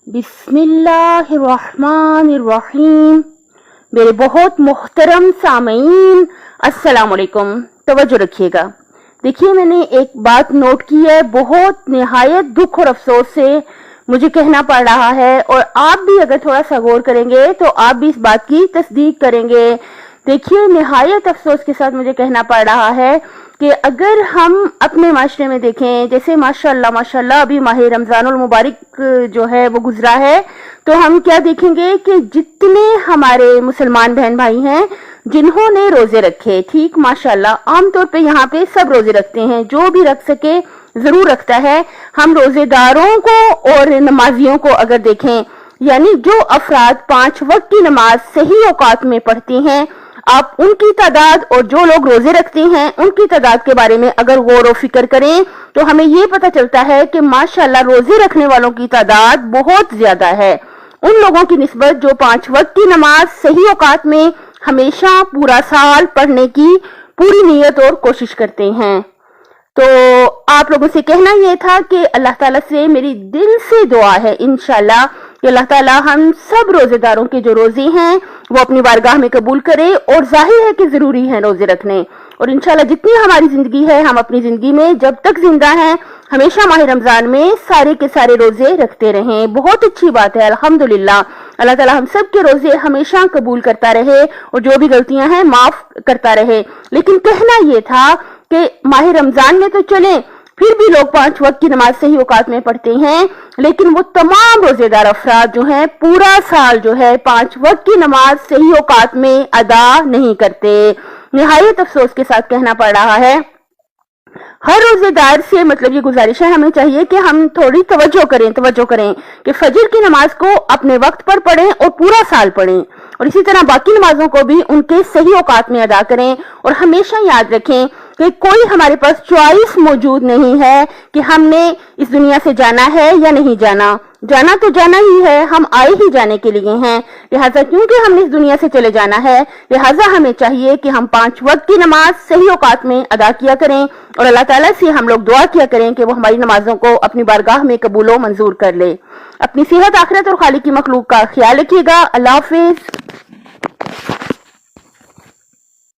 بسم اللہ الرحمن الرحیم۔ میرے بہت محترم سامعین، السلام علیکم۔ توجہ رکھیے گا۔ دیکھیے، میں نے ایک بات نوٹ کی ہے، بہت نہایت دکھ اور افسوس سے مجھے کہنا پڑ رہا ہے، اور آپ بھی اگر تھوڑا سا غور کریں گے تو آپ بھی اس بات کی تصدیق کریں گے۔ دیکھیے، نہایت افسوس کے ساتھ مجھے کہنا پڑ رہا ہے کہ اگر ہم اپنے معاشرے میں دیکھیں، جیسے ماشاءاللہ ابھی ماہ رمضان المبارک جو ہے وہ گزرا ہے، تو ہم کیا دیکھیں گے کہ جتنے ہمارے مسلمان بہن بھائی ہیں جنہوں نے روزے رکھے، ٹھیک، ماشاءاللہ عام طور پہ یہاں پہ سب روزے رکھتے ہیں، جو بھی رکھ سکے ضرور رکھتا ہے۔ ہم روزے داروں کو اور نمازیوں کو اگر دیکھیں، یعنی جو افراد 5 وقت کی نماز صحیح اوقات میں پڑھتے ہیں، آپ ان کی تعداد اور جو لوگ روزے رکھتے ہیں ان کی تعداد کے بارے میں اگر غور و فکر کریں تو ہمیں یہ پتہ چلتا ہے کہ ماشاءاللہ روزے رکھنے والوں کی تعداد بہت زیادہ ہے ان لوگوں کی نسبت جو 5 وقت کی نماز صحیح اوقات میں ہمیشہ پورا سال پڑھنے کی پوری نیت اور کوشش کرتے ہیں۔ تو آپ لوگوں سے کہنا یہ تھا کہ اللہ تعالیٰ سے میری دل سے دعا ہے انشاءاللہ کہ اللہ تعالیٰ ہم سب روزے داروں کے جو روزے ہیں وہ اپنی بارگاہ میں قبول کرے، اور ظاہر ہے کہ ضروری ہے روزے رکھنے، اور انشاءاللہ جتنی ہماری زندگی ہے ہم اپنی زندگی میں جب تک زندہ ہیں ہمیشہ ماہ رمضان میں سارے کے سارے روزے رکھتے رہیں۔ بہت اچھی بات ہے، الحمدللہ۔ اللہ تعالیٰ ہم سب کے روزے ہمیشہ قبول کرتا رہے اور جو بھی غلطیاں ہیں معاف کرتا رہے۔ لیکن کہنا یہ تھا کہ ماہ رمضان میں تو چلیں، پھر بھی لوگ 5 وقت کی نماز صحیح اوقات میں پڑھتے ہیں، لیکن وہ تمام روزے دار افراد جو ہیں پورا سال جو ہے 5 وقت کی نماز صحیح اوقات میں ادا نہیں کرتے۔ نہایت افسوس کے ساتھ کہنا پڑ رہا ہے۔ ہر روزے دار سے مطلب یہ گزارش ہے، ہمیں چاہیے کہ ہم تھوڑی توجہ کریں کہ فجر کی نماز کو اپنے وقت پر پڑھیں اور پورا سال پڑھیں، اور اسی طرح باقی نمازوں کو بھی ان کے صحیح اوقات میں ادا کریں، اور ہمیشہ یاد رکھیں کہ کوئی ہمارے پاس چوائس موجود نہیں ہے کہ ہم نے اس دنیا سے جانا ہے یا نہیں جانا تو جانا ہی ہے، ہم آئے ہی جانے کے لیے ہیں، لہٰذا کیونکہ ہم نے اس دنیا سے چلے جانا ہے، لہٰذا ہمیں چاہیے کہ ہم 5 وقت کی نماز صحیح اوقات میں ادا کیا کریں، اور اللہ تعالیٰ سے ہم لوگ دعا کیا کریں کہ وہ ہماری نمازوں کو اپنی بارگاہ میں قبول و منظور کر لے۔ اپنی صحت، آخرت اور خالق کی مخلوق کا خیال رکھیے گا۔ اللہ حافظ۔